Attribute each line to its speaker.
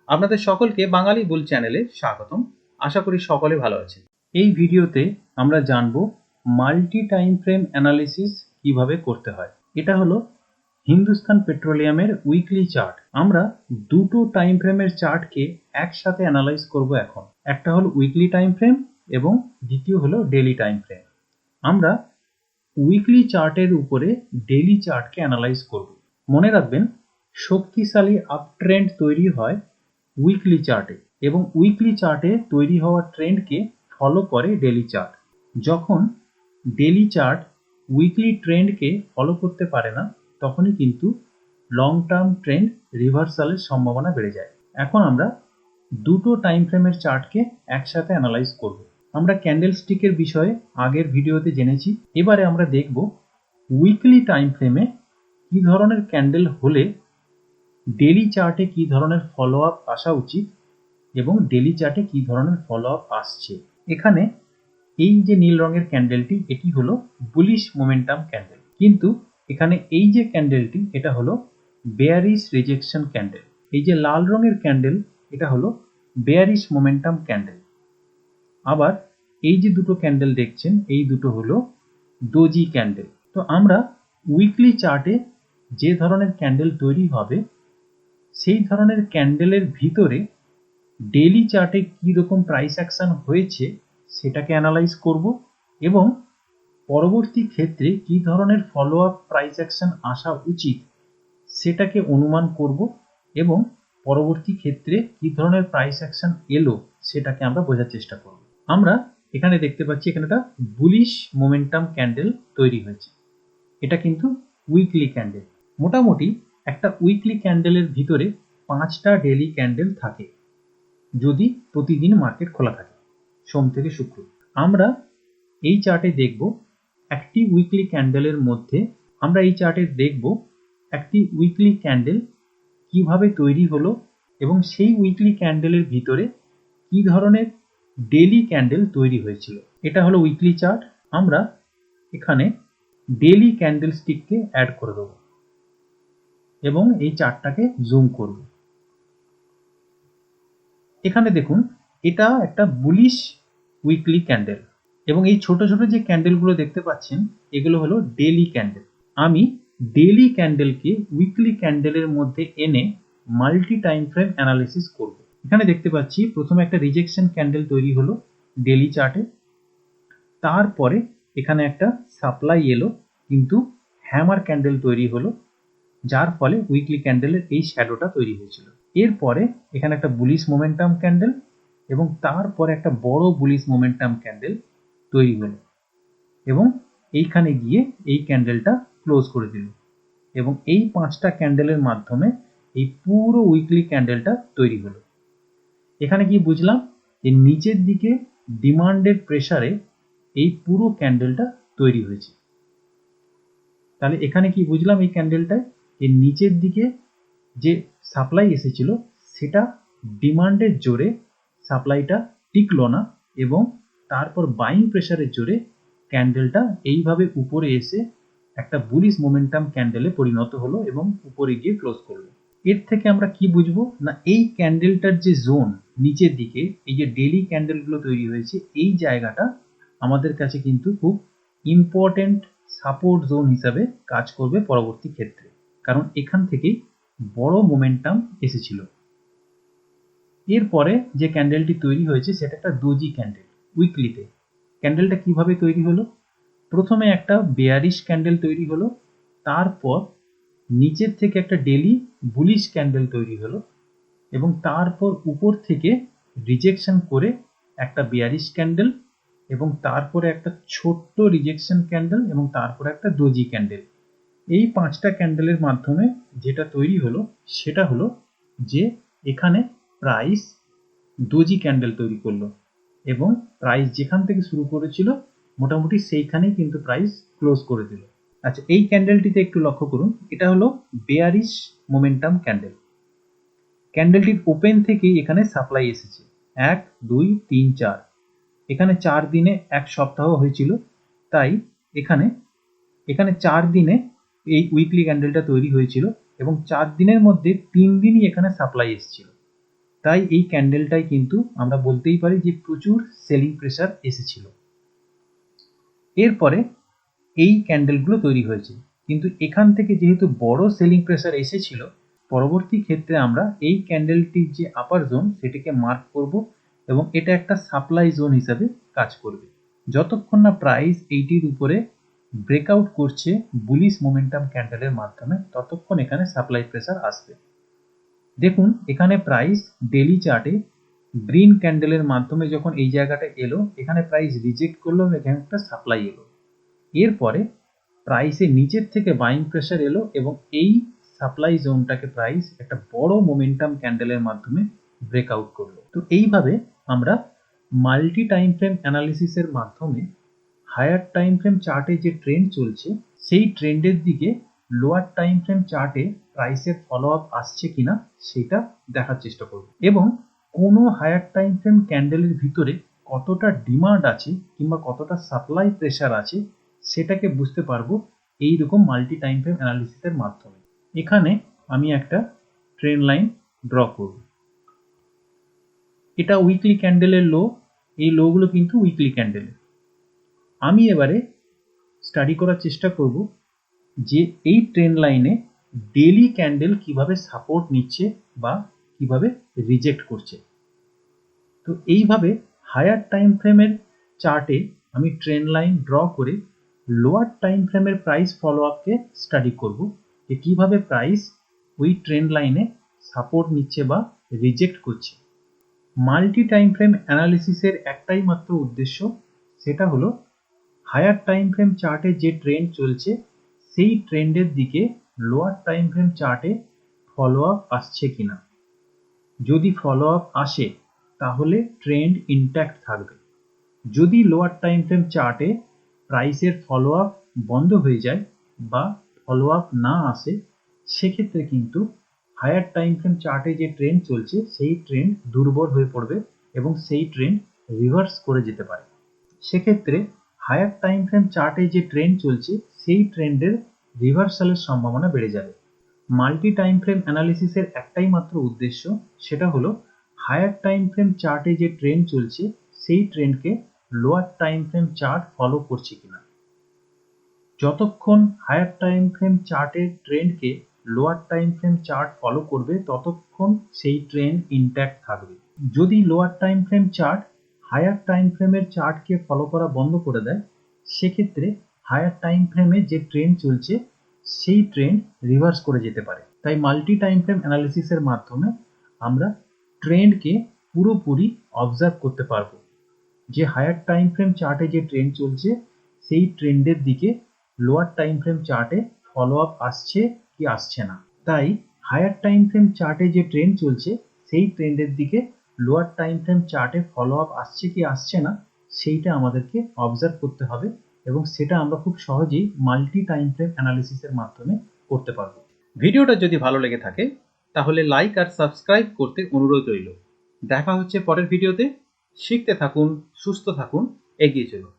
Speaker 1: আপনাদের সকলকে বাঙালি বুল চ্যানেলে স্বাগতম। আশা করি সকলে ভালো আছেন। এই ভিডিওতে আমরা জানব মাল্টি টাইম ফ্রেম অ্যানালিসিস কিভাবে করতে হয়। এটা হলো হিন্দুস্তান পেট্রোলিয়ামের উইকলি চার্ট। আমরা দুটো টাইম ফ্রেমের চার্টকে একসাথে অ্যানালাইজ করব এখন। একটা হলো উইকলি টাইম ফ্রেম এবং দ্বিতীয় হলো ডেইলি টাইম ফ্রেম। আমরা উইকলি চার্টের উপরে ডেইলি চার্টকে অ্যানালাইজ করব। মনে রাখবেন, শক্তিশালী আপট্রেন্ড তৈরি হয় উইকলি চার্টে এবং উইকলি চার্টে তৈরি হওয়া ট্রেন্ডকে ফলো করে ডেইলি চার্ট। যখন ডেইলি চার্ট উইকলি ট্রেন্ডকে ফলো করতে পারে না, তখনই কিন্তু লং টার্ম ট্রেন্ড রিভার্সালের সম্ভাবনা বেড়ে যায়। এখন আমরা দুটো টাইম ফ্রেমের চার্টকে একসাথে অ্যানালাইজ করব। আমরা ক্যান্ডেল স্টিকের বিষয়ে আগের ভিডিওতে জেনেছি। এবারে আমরা দেখব উইকলি টাইম ফ্রেমে কি ধরনের ক্যান্ডেল হলে ডেইলি চার্টে কি ধরনের ফলো আপ আসা উচিত এবং ডেইলি চার্টে কি ধরনের ফলো আপ আসছে। এখানে এই যে নীল রঙের ক্যান্ডেলটি, এটি হলো বুলিশ মোমেন্টাম ক্যান্ডেল, কিন্তু এখানে এই যে ক্যান্ডেলটি, এটা হলো বেয়ারিশ রিজেকশন ক্যান্ডেল। এই যে লাল রঙের ক্যান্ডেল, এটা হলো বেয়ারিশ মোমেন্টাম ক্যান্ডেল। আবার এই যে দুটো ক্যান্ডেল দেখছেন, এই দুটো হলো ডোজি ক্যান্ডেল। তো আমরা উইকলি চার্টে যে ধরনের ক্যান্ডেল তৈরি হবে, সেই ধরনের ক্যান্ডেলের ভিতরে ডেইলি চার্টে কি রকম প্রাইস অ্যাকশন হয়েছে সেটাকে অ্যানালাইজ করব এবং পরবর্তী ক্ষেত্রে কি ধরনের ফলো আপ প্রাইস অ্যাকশন আসা উচিত সেটাকে অনুমান করব এবং পরবর্তী ক্ষেত্রে কি ধরনের প্রাইস অ্যাকশন এলো সেটাকে আমরা বোঝার চেষ্টা করব। আমরা এখানে দেখতে পাচ্ছি, এখানে একটা বুলিশ মোমেন্টাম ক্যান্ডেল তৈরি হয়েছে। এটা কিন্তু উইকলি ক্যান্ডেল। মোটামুটি একটা উইকলি ক্যান্ডেলের ভিতরে 5টা ডেইলি ক্যান্ডেল থাকে যদি প্রতিদিন মার্কেট খোলা থাকে, সোম থেকে শুক্র। আমরা এই চার্টে দেখব একটি উইকলি ক্যান্ডেলের মধ্যে, আমরা এই চার্টে দেখব একটি উইকলি ক্যান্ডেল কিভাবে তৈরি হলো এবং সেই উইকলি ক্যান্ডেলের ভিতরে কি ধরনের ডেইলি ক্যান্ডেল তৈরি হয়েছিল। এটা হলো উইকলি চার্ট। আমরা এখানে ডেইলি ক্যান্ডেল স্টিককে অ্যাড করে দেব এবং এই চার্টটাকে জুম করব। এখানে দেখুন, এটা একটা বুলিশ উইকলি ক্যান্ডেল এবং এই ছোট ছোট যে ক্যান্ডেলগুলো দেখতে পাচ্ছেন, এগুলো হলো ডেইলি ক্যান্ডেল। আমি ডেইলি ক্যান্ডেলকে উইকলি ক্যান্ডেলের মধ্যে এনে মাল্টি টাইম ফ্রেম অ্যানালিসিস করব। এখানে দেখতে পাচ্ছি প্রথমে একটা রিজেকশন ক্যান্ডেল তৈরি হলো ডেইলি চার্টে, তারপরে এখানে একটা সাপ্লাই এলো, কিন্তু হ্যামার ক্যান্ডেল তৈরি হলো, যার ফলে উইকলি ক্যান্ডেলের এই শ্যাডোটা তৈরি হয়েছিল। এরপরে এখানে একটা বুলিশ মোমেন্টাম ক্যান্ডেল এবং তারপরে একটা বড় বুলিশ মোমেন্টাম ক্যান্ডেল তৈরি হলো এবং এইখানে গিয়ে এই ক্যান্ডেলটা ক্লোজ করে দিল এবং এই 5টা ক্যান্ডেলের মাধ্যমে এই পুরো উইকলি ক্যান্ডেলটা তৈরি হলো। এখানে কি বুঝলাম, যে নিচের দিকে ডিমান্ডের প্রেসারে এই পুরো ক্যান্ডেলটা তৈরি হয়েছে। তাহলে এখানে কি বুঝলাম, এই ক্যান্ডেলটায় এর নিচের দিকে যে সাপ্লাই এসেছিল সেটা ডিমান্ডের জোরে সাপ্লাইটা টিকলো না এবং তারপর বাইং প্রেসারের জোরে ক্যান্ডেলটা এইভাবে উপরে এসে একটা বুলিশ মোমেন্টাম ক্যান্ডেলে পরিণত হলো এবং উপরে গিয়ে ক্লোজ করলো। এর থেকে আমরা কি বুঝবো না, এই ক্যান্ডেলটার যে জোন নিচের দিকে, এই যে ডেইলি ক্যান্ডেলগুলো তৈরি হয়েছে, এই জায়গাটা আমাদের কাছে কিন্তু খুব ইম্পর্টেন্ট সাপোর্ট জোন হিসাবে কাজ করবে পরবর্তী ক্ষেত্রে, কারণ এখান থেকেই বড় মোমেন্টাম এসেছিল। এরপরে যে ক্যান্ডেলটি তৈরি হয়েছে সেটা একটা ডোজি ক্যান্ডেল উইকলিতে। ক্যান্ডেলটা কিভাবে তৈরি হলো, প্রথমে একটা বেয়ারিশ ক্যান্ডেল তৈরি হলো, তারপর নিচের থেকে একটা ডেইলি বুলিশ ক্যান্ডেল তৈরি হলো এবং তারপর উপর থেকে রিজেকশন করে একটা বেয়ারিশ ক্যান্ডেল এবং তারপরে একটা ছোট্ট রিজেকশন ক্যান্ডেল এবং তারপরে একটা ডোজি ক্যান্ডেল। এই 5টা ক্যান্ডেলের মাধ্যমে যেটা তৈরি হলো সেটা হলো যে এখানে প্রাইস ডোজি ক্যান্ডেল তৈরি করলো এবং প্রাইস যেখান থেকে শুরু করেছিল মোটামুটি সেইখানেই কিন্তু প্রাইস ক্লোজ করে দিল। আচ্ছা, এই ক্যান্ডেলটিতে একটু লক্ষ্য করুন, এটা হলো বেয়ারিশ মোমেন্টাম ক্যান্ডেল। ক্যান্ডেলটির ওপেন থেকেই এখানে সাপ্লাই এসেছে 1 2 3 4, এখানে 4 দিনে এক সপ্তাহ হয়েছিল, তাই এখানে 4 দিনে এই উইকলি ক্যান্ডেলটা তৈরি হয়েছিল এবং 4 দিনের মধ্যে 3 দিনই এখানে সাপ্লাই এসেছিল, তাই এই ক্যান্ডেলটাই কিন্তু আমরা বলতেই পারি যে প্রচুর সেলিং প্রেসার এসেছিল। এরপরে এই ক্যান্ডেলগুলো তৈরি হয়েছে, কিন্তু এখান থেকে যেহেতু বড় সেলিং প্রেসার এসেছিল, পরবর্তী ক্ষেত্রে আমরা এই ক্যান্ডেলটির যে আপার জোন সেটিকে মার্ক করব এবং এটা একটা সাপ্লাই জোন হিসাবে কাজ করবে। যতক্ষণ না প্রাইস এইটির উপরে ব্রেকআউট করছে বুলিশ মোমেন্টাম ক্যান্ডেলের মাধ্যমে, ততক্ষণ এখানে সাপ্লাই প্রেসার আসবে। দেখুন এখানে প্রাইস ডেলি চার্টে গ্রিন ক্যান্ডেলের মাধ্যমে যখন এই জায়গাটা এলো, এখানে প্রাইস রিজেক্ট করলো, এখানে একটা সাপ্লাই এলো। এরপরে প্রাইসের নিচের থেকে বাইং প্রেসার এলো এবং এই সাপ্লাই জোনটাকে প্রাইস একটা বড় মোমেন্টাম ক্যান্ডেলের মাধ্যমে ব্রেকআউট করলো। তো এইভাবে আমরা মাল্টি টাইম ফ্রেম অ্যানালিসিসের মাধ্যমে হায়ার টাইম ফ্রেম চার্টে যে ট্রেন্ড চলছে সেই ট্রেন্ডের দিকে লোয়ার টাইম ফ্রেম চার্টে প্রাইসের ফলো আপ আসছে কিনা সেটা দেখার চেষ্টা করব, এবং কোনো হায়ার টাইম ফ্রেম ক্যান্ডেলের ভিতরে কতটা ডিমান্ড আছে কিংবা কতটা সাপ্লাই প্রেসার আছে সেটাকে বুঝতে পারবো এইরকম মাল্টি টাইম ফ্রেম অ্যানালিসিসের মাধ্যমে। এখানে আমি একটা ট্রেন্ড লাইন ড্র করব। এটা উইকলি ক্যান্ডেলের লো, এই লোগুলো কিন্তু উইকলি ক্যান্ডেল। আমি এবারে স্টাডি করার চেষ্টা করব যে এই ট্রেন্ড লাইনে ডেলি ক্যান্ডেল কিভাবে সাপোর্ট নিচ্ছে বা কিভাবে রিজেক্ট করছে। তো এইভাবে হায়ার টাইম ফ্রেমের চার্টে আমি ট্রেন্ড লাইন ড্র করে লোয়ার টাইম ফ্রেমের প্রাইস ফলো আপকে স্টাডি করব যে কিভাবে প্রাইস ওই ট্রেন্ড লাইনে সাপোর্ট নিচ্ছে বা রিজেক্ট করছে। মাল্টি টাইম ফ্রেম অ্যানালিসিসের একটাই মাত্র উদ্দেশ্য, সেটা হলো হায়ার টাইম ফ্রেম চার্টে যে ট্রেন্ড চলছে সেই ট্রেন্ডের দিকে লোয়ার টাইম ফ্রেম চার্টে ফলো আপ আসছে কিনা। যদি ফলো আপ আসে তাহলে ট্রেন্ড ইনট্যাক্ট থাকবে। যদি লোয়ার টাইম ফ্রেম চার্টে প্রাইসের ফলো আপ বন্ধ হয়ে যায় বা ফলো আপ না আসে, সেক্ষেত্রে কিন্তু হায়ার টাইম ফ্রেম চার্টে যে ট্রেন্ড চলছে সেই ট্রেন্ড দুর্বল হয়ে পড়বে এবং সেই ট্রেন্ড রিভার্স করে যেতে পারে। সেক্ষেত্রে হায়ার টাইম ফ্রেম চার্টে যে ট্রেন্ড চলছে সেই ট্রেন্ডের রিভার্সালের সম্ভাবনা বেড়ে যাবে। মাল্টি টাইম ফ্রেম অ্যানালিসিসের একটাই মাত্র উদ্দেশ্য, সেটা হলো হায়ার টাইম ফ্রেম চার্টে যে ট্রেন্ড চলছে সেই ট্রেন্ডকে lower time frame chart follow করছে কিনা। যতক্ষণ হায়ার টাইম ফ্রেম চার্টের ট্রেন্ডকে lower time frame chart follow করবে ততক্ষণ সেই ট্রেন্ড ইনট্যাক্ট থাকবে। যদি lower time frame chart higher time ফ্রেমের চার্টকে ফলো করা বন্ধ করে দেয়, সেক্ষেত্রে হায়ার টাইম ফ্রেমে যে ট্রেন্ড চলছে সেই ট্রেন্ড রিভার্স করে যেতে পারে। তাই মাল্টি টাইম ফ্রেম অ্যানালিসিসের মাধ্যমে আমরা ট্রেন্ডকে পুরোপুরি অবজার্ভ করতে পারবো যে হায়ার টাইম ফ্রেম চার্টে যে ট্রেন্ড চলছে সেই ট্রেন্ডের দিকে লোয়ার টাইম ফ্রেম চার্টে ফলো আপ আসছে কি আসছে না। তাই হায়ার টাইম ফ্রেম চার্টে যে ট্রেন্ড চলছে সেই ট্রেন্ডের দিকে লোয়ার টাইম ফ্রেম চার্টে ফলো আপ আসছে কি আসছে না সেইটা আমাদেরকে অবজার্ভ করতে হবে, এবং সেটা আমরা খুব সহজেই মাল্টি টাইম ফ্রেম অ্যানালিসিসের মাধ্যমে করতে পারবো। ভিডিওটা যদি ভালো লেগে থাকে তাহলে লাইক আর সাবস্ক্রাইব করতে অনুরোধ রইল। দেখা হচ্ছে পরের ভিডিওতে। শিখতে থাকুন, সুস্থ থাকুন, এগিয়ে চলুন।